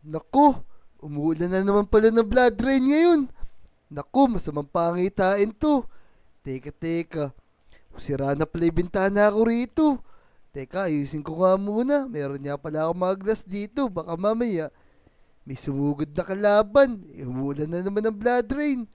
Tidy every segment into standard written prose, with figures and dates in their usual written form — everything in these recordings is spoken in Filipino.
Naku, umuulan na naman pala ng blood rain ngayon. Naku, masamang pangitain to. Teka. Sira na pala yung bintana ko rito. Teka, ayusin ko nga muna. Meron niya pala akong mga glass dito. Baka mamaya may sumugod na kalaban. Umuulan na naman ng blood rain.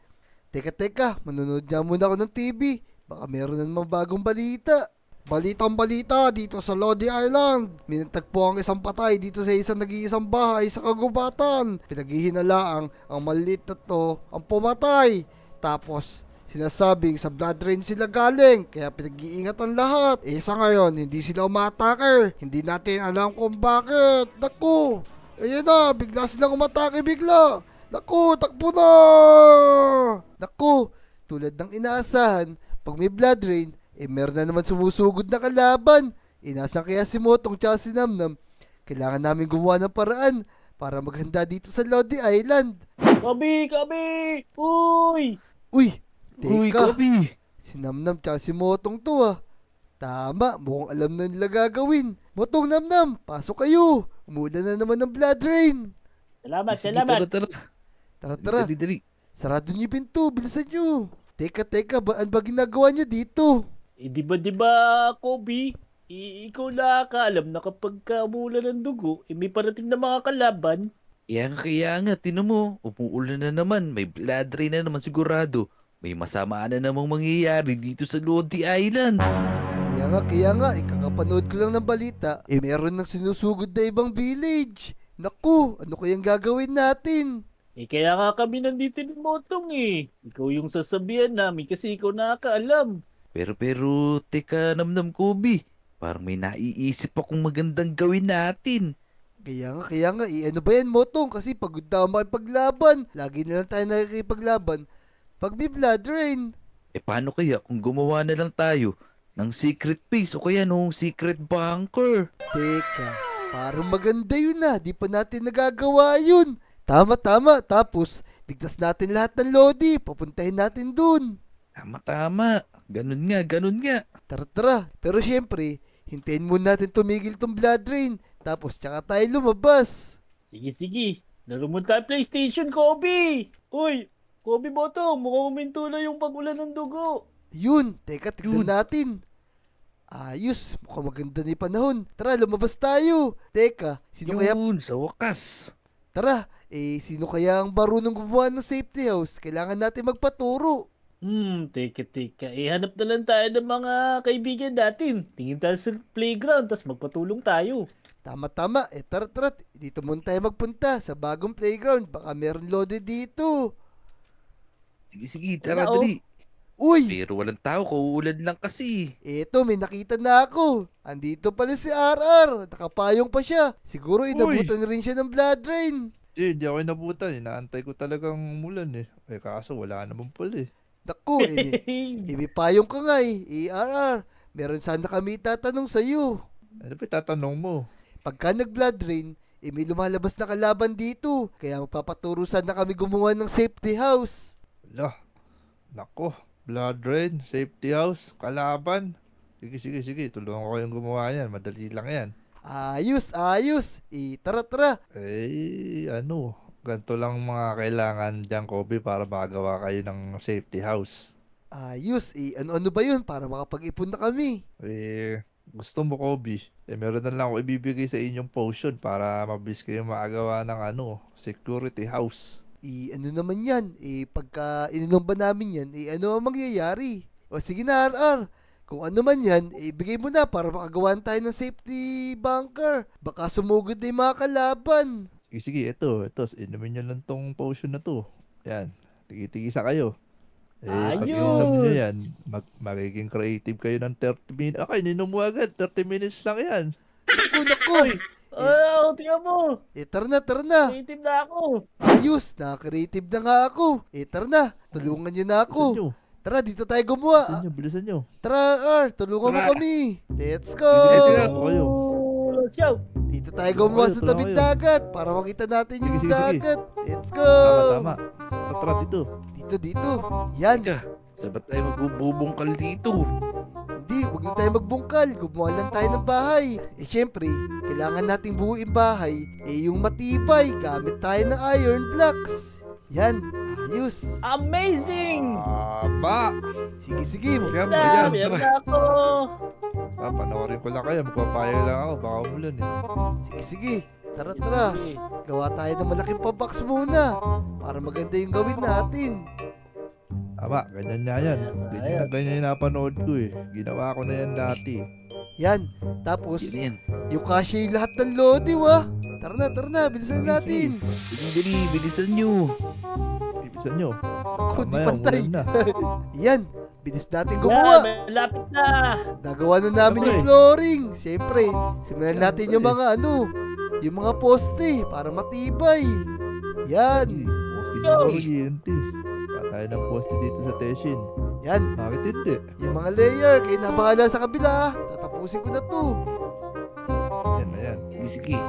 Teka, manonood nga muna ako ng TV. Baka meron na naman bagong balita. Balitang balita dito sa Lodi Island. May natagpo ang isang patay dito sa isang nag-iisang bahay sa kagubatan. Pinaghihinalaang ang maliit na to ang pumatay. Tapos sinasabing sa blood rain sila galing, kaya pinag-iingat ang lahat. Sa ngayon, hindi sila umatake. Hindi natin alam kung bakit. Naku, ayan na, bigla silang umatake bigla. Naku, takbo na! Naku, tulad ng inaasahan, pag may blood rain, meron na naman sumusugod na kalaban. Inasan kaya si Motong tsaka si Namnam. Kailangan namin gumawa ng paraan para maghanda dito sa Lodi Island. Kabi! Uy! Uy, Uy, teka. Kobe! Si Namnam tsaka si Motong to ah. Tama, mukhang alam na nila gagawin. Motong, Namnam, pasok kayo. Umulan na naman ng blood rain. Salamat! Sige, tara. Tara. Dali. Sarado niyo yung pinto, bilisan niyo. Teka, ano ba ginagawa niyo dito? Di ba, Kobe? Ikaw nakakaalam na kapag umulan ng dugo, may parating na mga kalaban. Kaya nga, tinan mo, umuulan na naman, may blood rain na naman sigurado. May masama na namang mangyayari dito sa Lodi Island. Kaya nga, ikakapanood ko lang ng balita, meron ng sinusugod na ibang village. Naku, ano kayang gagawin natin? Kaya nga kami nandito ni Motong eh. Ikaw yung sasabihan namin kasi ikaw nakakaalam. Pero, teka, Namnam Kobe. Parang may naiisip akong magandang gawin natin. Kaya nga, ano ba yan, Motong? Kasi pagod na ako makipaglaban. Lagi na lang tayo nakikipaglaban pag may blood rain. Paano kaya kung gumawa na lang tayo ng secret base o kaya nung secret bunker? Teka, parang maganda yun ah. Di pa natin nagagawa yun. Tama. Tapos, ligtas natin lahat ng Lodi. Papuntahin natin dun. Tama. Ganun nga. Tara. Pero syempre, hintayin muna natin tumigil tong blood rain. Tapos, tsaka tayo lumabas. Sige. Laro mo tayo PlayStation, Kobe! Uy! Kobe Motong, mukhang uminto na yung pag-ulan ng dugo. Yun, teka, tignan Yun. natin. Ayos, mukhang maganda na yung panahon. Tara, lumabas tayo. Teka, Sa wakas. Tara, sino kaya ang marunong gumawa ng safety house? Kailangan natin magpaturo. Teka. Hanap na lang tayo ng mga kaibigan natin. Tingin tayo sa playground, tapos magpatulong tayo. Tama. Tara. Dito muna tayo magpunta sa bagong playground. Baka meron loaded dito. Sige, tara, Wala, dali. Uy, Pero walang tao, kauulan lang kasi. eto, may nakita na ako. Andito pala si RR. Nakapayong pa siya. Siguro inabutan rin siya ng blood rain. Hindi ako inabutan. Inaantay ko talagang umulan eh. Kaso wala naman pala eh. Naku, may payong ka nga RR. Meron sana kami tatanong sa'yo. Ano ba tatanong mo? Pagka nag-blood rain, may lumalabas na kalaban dito. Kaya magpapaturo sana kami gumawa ng safety house. Ala, nako. Blood rain, safety house, kalaban. Sige. Tulungan ko kayong gumawa yan. Madali lang yan. Ayos. Tara. Ganito lang mga kailangan dyan, Kobe, para magawa kayo ng safety house. Ayos. Ano ba yun para makapag-ipon na kami? Gusto mo, Kobe? Meron na lang ako ibibigay sa inyong potion para mabilis kayo makagawa ng security house. Ano naman yan? Pagka ininom ba namin yan, ano ang mangyayari? O sige na, RR. Kung ano man yan, bigay mo na para makagawan tayo ng safety bunker. Baka sumugod na yung mga kalaban. Sige, ito. Inumin nyo lang tong potion na to. Yan. Tigi-tigisa kayo. Pag Ayos! inom nyo yan, magiging creative kayo ng 30 minutes. Okay, ninom mo agad. 30 minutes lang yan. Naku. Tingnan mo! Tara na. Creative na ako! Ayos, nakaka-creative na nga ako. Tara na, tulungan niyo na ako. Tara, dito tayo gumawa. Bilisan nyo. Tara, tulungan mo Tara. kami. Let's go. Kayo. Let's go! Dito tayo gumawa sa Tulungan tabing kayo. dagat para makita natin yung Sige. dagat. Let's go. Tama. Tara dito. Dito. Yan. Teka, sabat tayo magbubungkal dito. Edi, huwag na tayo magbungkal. Gumawa lang tayo ng bahay. Syempre, kailangan nating buuin bahay. Yung matibay. Gamit tayo ng iron blocks. Yan, ayos. Amazing! Tama! Sige. Kaya mo Na, yan. meron Tara. na ako. Panoorin ko lang kayo. Magpapayag lang ako. Baka umulan eh. Sige. Tara. Gawa tayo ng malaking pabox muna. Para maganda yung gawin natin. Tama, ganyan nga yan. Ganyan yung napanood ko eh. Ginawa ko na yan dati. Yan. Tapos, Yan. yung kasya yung lahat ng lodi, wa. Tara na. Bilisan natin. Dali, bilisan nyo. Ibisan nyo. Ako, di Mamaya, pantay. umulan na. Yan. Bilis natin Yan, gumawa. malapit na. Nagawa na namin yung Okay. flooring. Siyempre, simulan natin yung mga yung mga poste para matibay. Yan. Poste Yo! ng kuryente. Patay ng poste dito sa Teshin. Yan. Bakit hindi? Yung mga layer, kayo na bahala sa kabila. Tatapusin ko na to. Yan na yan. Sige.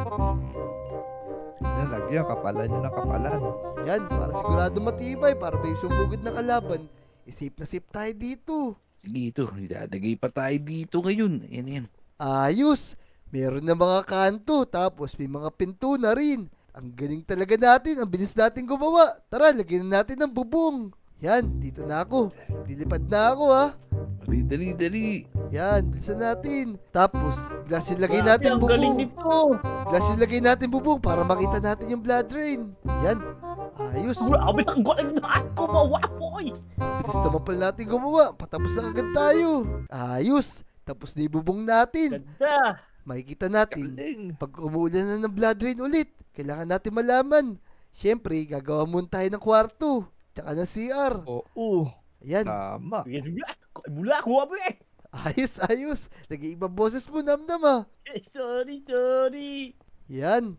Yan, lagyan. Kapalan nyo ng kapalan. Yan, para sigurado matibay. Para may sumugod na kalaban. Safe na safe tayo dito. Sige ito. Ilalagay pa tayo dito ngayon. Yan. Ayos. Meron na mga kanto. Tapos may mga pinto na rin. Ang galing talaga natin. Ang bilis natin gumawa. Tara, lagyan na natin ng bubong. Yan, dito na ako. Lilipad na ako, ha. Dali. Yan, bilisan natin. Tapos, glass yung lagay Grabe, natin ang galing bubong. nito. Glass yung lagay natin bubong para makita natin yung blood drain. Yan. Ayos. Grabe, ang galing na gumawa po. Bilis naman pala natin gumawa. Patapos na agad tayo. Ayos. Tapos na yung bubong natin. Ganda. Makikita natin. Galing. Pag umuulan na ng blood drain ulit, kailangan natin malaman. Siyempre, gagawa muna tayo ng kwarto. Tsaka ng CR. Oo. Ayan. Tama. Mula ko, abe. Ayos. Nag-iibang boses mo, namnam, ah. Sorry. Yan.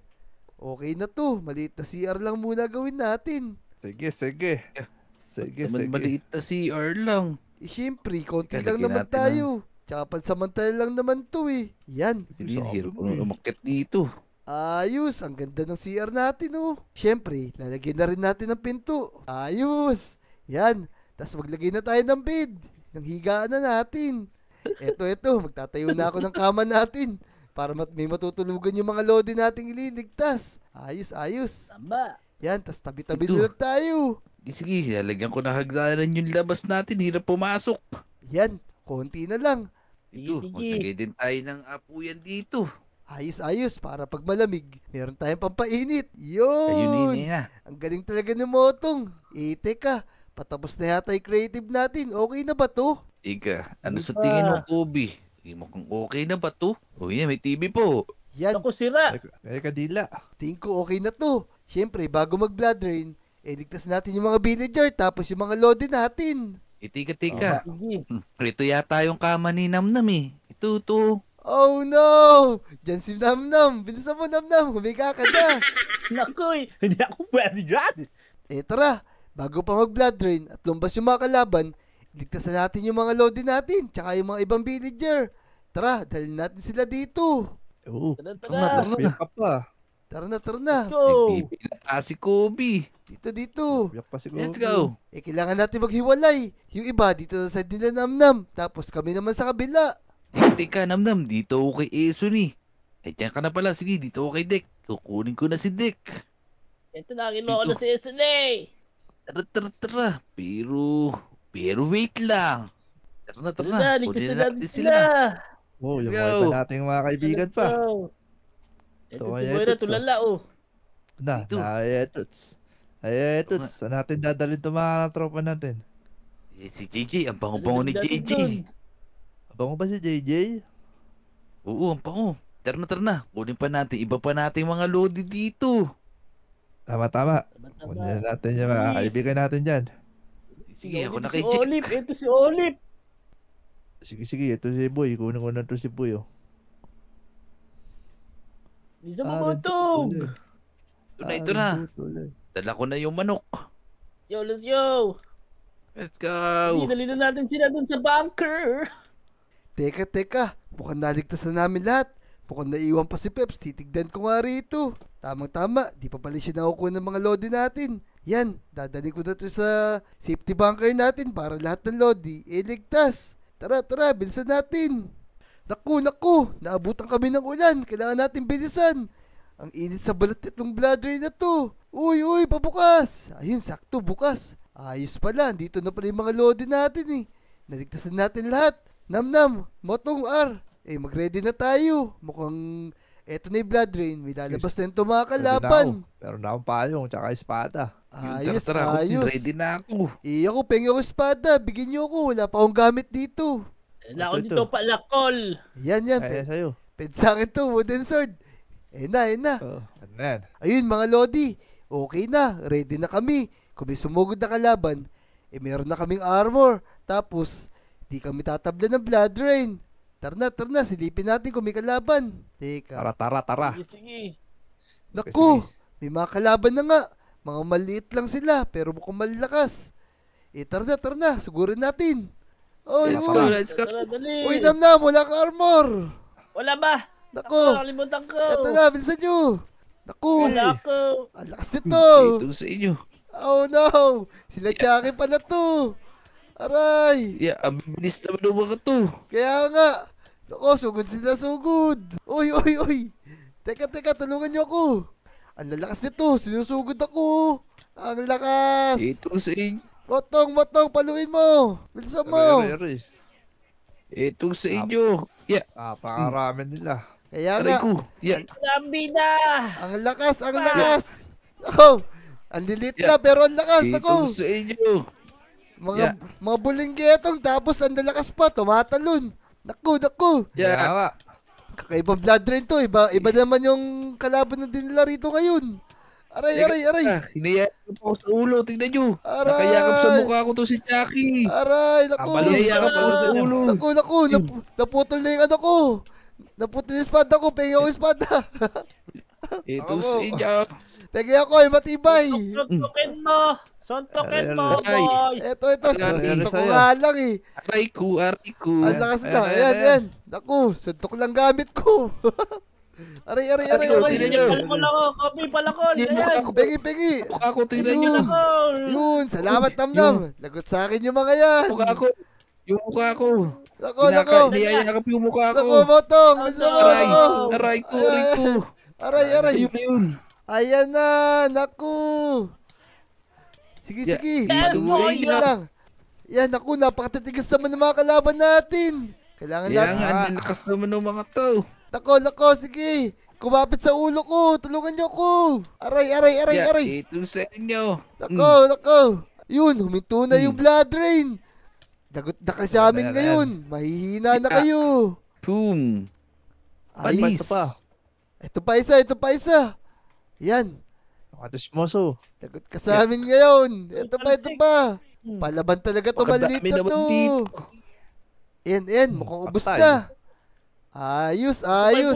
Okay na to. Maliit na CR lang muna gawin natin. Sige. Naman maliit na CR lang. Siyempre, konti Lalagyan lang naman natin tayo. Tsaka pansamantala lang naman to eh. Yan. Hindi, Sabi hirap mo eh. ko umakyat dito. Ayos. Ang ganda ng CR natin oh. Siyempre, lalagyan na rin natin ng pinto. Ayos. Yan. Tapos maglagay na tayo ng bed. Ng higaan na natin. Eto. Magtatayo na ako ng kama natin. Para may matutulugan yung mga lodi nating ililigtas. Ayos. Tama. Yan. Tapos tabi-tabi Ito. na lang tayo. Sige, lalagyan ko na hagdanan yung labas natin. Hirap pumasok. Yan. Konti na lang. Ito, Sige. maglagay din tayo ng apuyan dito. Ayos. Para pag malamig, meron tayong pampainit. Ayun Yun. na. Ang galing talaga ni Motong. Teka. Patapos na yata yung creative natin. Okay na ba to? Ika, ano Hindi sa pa. tingin mo, Kobe? Tingin mo kung okay na ba to? O yan, may TV po. Yan. Ako sira. Ay, kadila. Tingin ko okay na to. Siyempre, bago mag-blood drain, ligtas natin yung mga villager tapos yung mga lodi natin. Tika. Sige. Ito yata yung kama ni Namnam eh. Ito. Oh no! Diyan si Namnam. Bilisan mo, Namnam. Humiga ka na. Nakoy, hindi ako pwede dyan. Tara. Bago pa mag-blood drain at lumabas yung mga kalaban, ligtas na natin yung mga lodi natin tsaka yung mga ibang villager. Tara, dalhin natin sila dito. Oo. Tara. Biyak ka pa. Tara na. Let's go. Nagpipinata si Kobe. Dito. Biyak pa siguro. Let's go. Kailangan natin maghiwalay. Yung iba dito sa side nila Namnam. Tapos kami naman sa kabila. Tika, Namnam. Dito ako kay Eson eh. Ay, diyan ka na pala. Sige, dito ako kay Dick. Kukunin ko na si Dick. Ito na, kinuha ko na Dito. si SNA. Tara. Pero wait lang. Tara Tara na. na, ligtas Kunin na na natin sila. Oo, yung Let's mga go. iba nating mga kaibigan pa. Ito Ito, si ayan, Moira, ito, tulala oh. Dito. Dito. Ayetots. Saan natin dadalhin itong mga tropa natin? Si JJ. Ang bango-bango ni JJ. Abango ba si JJ? Oo, ang bango. Tara na. Kunin pa natin. Iba pa natin mga lodi dito. Tama. Kunin na natin yung mga Please. kaibigan natin dyan. Sige, ako na si kay Jack. Olive, ito si Olive. Sige. Ito si Boy. Kunin ko na ito si Boy. Oh. Di sa mamutog. Ito na. Dala ko na yung manok. Let's go. Let's go. Dali na natin sila dun sa bunker. Teka. Mukhang naligtas na namin lahat. Mukhang naiwan pa si Peps. Titigdan ko nga rito. Tamang-tama. Di pa pala siya nakukuha ng mga lodi natin. Yan. Dadali ko na to sa safety bunker natin para lahat ng lodi ligtas. Tara, bilisan natin. Naku, naabutan kami ng ulan. Kailangan natin bilisan. Ang init sa balat itong blood rain na to. Uy, pabukas. Ayun, sakto, bukas. Ayos pala, dito na pala yung mga lodi natin eh. Naligtas na natin lahat. Nam, Motong R. Mag-ready na tayo. Mukhang eto na yung blood rain. May lalabas na yung mga kalaban. Meron na akong payong tsaka espada. Ayos, Tara, ayos. ready na ako. Ako, pengi ako espada. Bigyan niyo ako. Wala pa akong gamit dito. Wala ako Ito. dito palakol. Yan. Kaya sa'yo. Pwede sa akin to, wooden sword. Na. Ano yan? Ayun, mga lodi. Okay na. Ready na kami. Kung may sumugod na kalaban, meron na kaming armor. Tapos, di kami tatabla ng blood rain. Tara na. Silipin natin kung may kalaban. Teka. Tara. Sige. Naku, may mga kalaban na nga. Mga maliit lang sila, pero mukhang malalakas. Tara na. Sugurin natin. Let's go, let's go. Tara, dali. Uy, Nam, wala ka armor. Wala ba? Naku, Nakalimutan ko. eto na, bilisan nyo. Naku, Wala ako. ang lakas nito. Ito sa inyo. Oh no, sila Chucky pala to. Aray, Yeah, ang bilis naman ng mga to. kaya nga. Naku, sugod. Uy. Teka, tulungan nyo ako. Ang lalakas nito, sinusugod ako. Ang lakas. Ito sa inyo. Motong, paluin mo. Bilisan mo. Aray. Ito sa inyo. Yeah, Napakarami nila. Kaya aray nga, ko. Yeah, Lambi na. ang lakas. Oh, ang lilit na pero ang lakas. ito Naku, sa inyo. mga bulinggetong tapos ang lalakas pa, tumatalon. Naku. Kaya Yeah, nga. Kakaibang blood drain to. Iba naman yung kalaban na dinala rito ngayon. Aray. hinayakap ako sa ulo. Tingnan nyo. Aray. Nakayakap sa mukha ko to si Chucky. Aray, naku. Hinayakap ako sa ulo. Naku. Naputol na yung ano ko. Naputol yung espada ko. Pengi ako espada. Ito sa inyo. Pengi ako, matibay. Suntokin mo, Ay. boy. Ito. Aray, Suntok ko sa'yo. nga lang eh. Aray ko. Ang lakas na. Ayan. Ayan. Naku, suntok lang gamit ko. Aray. Tingnan nyo. Palakol ako. Copy palakol. Hindi, mukha Ayan. ko. Pengi. Mukha ko. Tingnan nyo. Palakol. Yun, salamat Namnam. Lagot sa akin yung mga yan. Mukha ko. Yung mukha ko. Naku. Niyayakap yung mukha Naku, ko. Motong. Bilisan mo. Aray. Naku. Aray ko. Aray. Ayun. Ayan na, naku. Sige. Yeah, Sige lang. Yan, naku, napakatitigas naman ng mga kalaban natin. Kailangan Kaya natin. nga, ang lakas naman ng mga to. Nako, sige. Kumapit sa ulo ko. Tulungan niyo ko. Aray. Yeah, ito sa inyo. Nako. Yun, huminto na yung blood rain. Dagot na kasi amin Ayan. ngayon. Mahihina na Yeah. kayo. Boom. Ay, Panis. Ito pa. ito pa isa. Yan. Nakatismoso. Dagot ka sa amin ngayon. Ito pa. Palaban talaga to, maliit Pagkadami na naman to. dito. Yan, mukhang ubos patay. na. Ayos.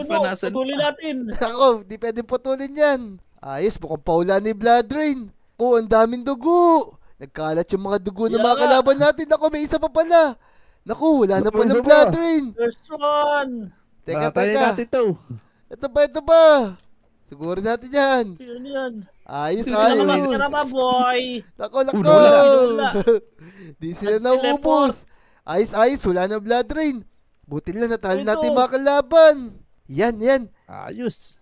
Panasan Putulin natin. Ako, di pwede putulin yan. Ayos, mukhang paula ni blood rain. Ang daming dugo. Nagkalat yung mga dugo ng Yeah. mga kalaban natin. Ako, may isa pa pala. Naku, wala na Naku, palang isa pa. blood rain. First one. Teka. Natin to. Ito pa. Siguro natin yan. Ano yan? Ayos. Ano maskara ba, boy? Nako. Wala. Di sila nauubos. Ayos. Wala na blood rain. Buti lang natalo Ito. natin mga kalaban. Yan. Ayos.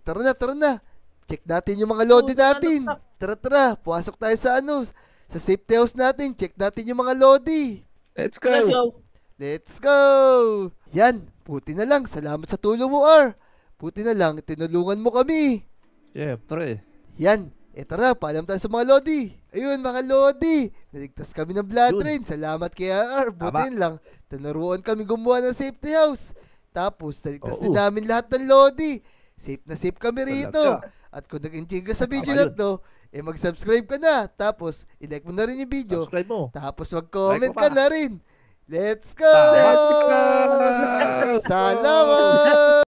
Tara na. Check natin yung mga lodi natin. Tara. Pumasok tayo sa sa safety house natin. Check natin yung mga lodi. Let's go. Let's go. Let's go! Yan, puti na lang. Salamat sa tulong mo, R. Puti na lang, tinulungan mo kami. Siyempre. Yan, tara, paalam tayo sa mga lodi. Ayun, mga lodi. Naligtas kami ng blood Yun. rain. Salamat kay R. Buti Tama. lang, tinaruan kami gumawa ng safety house. Tapos, naligtas Oo. din namin lahat ng lodi. Safe na safe kami rito. Talaga. At kung nag-enjoy ka sa video Tama na to, mag-subscribe ka na. Tapos, i-like mo na rin yung video. Subscribe mo. Tapos, mag-comment Like mo ka pa. na rin. Let's go! Let's go! Salamat!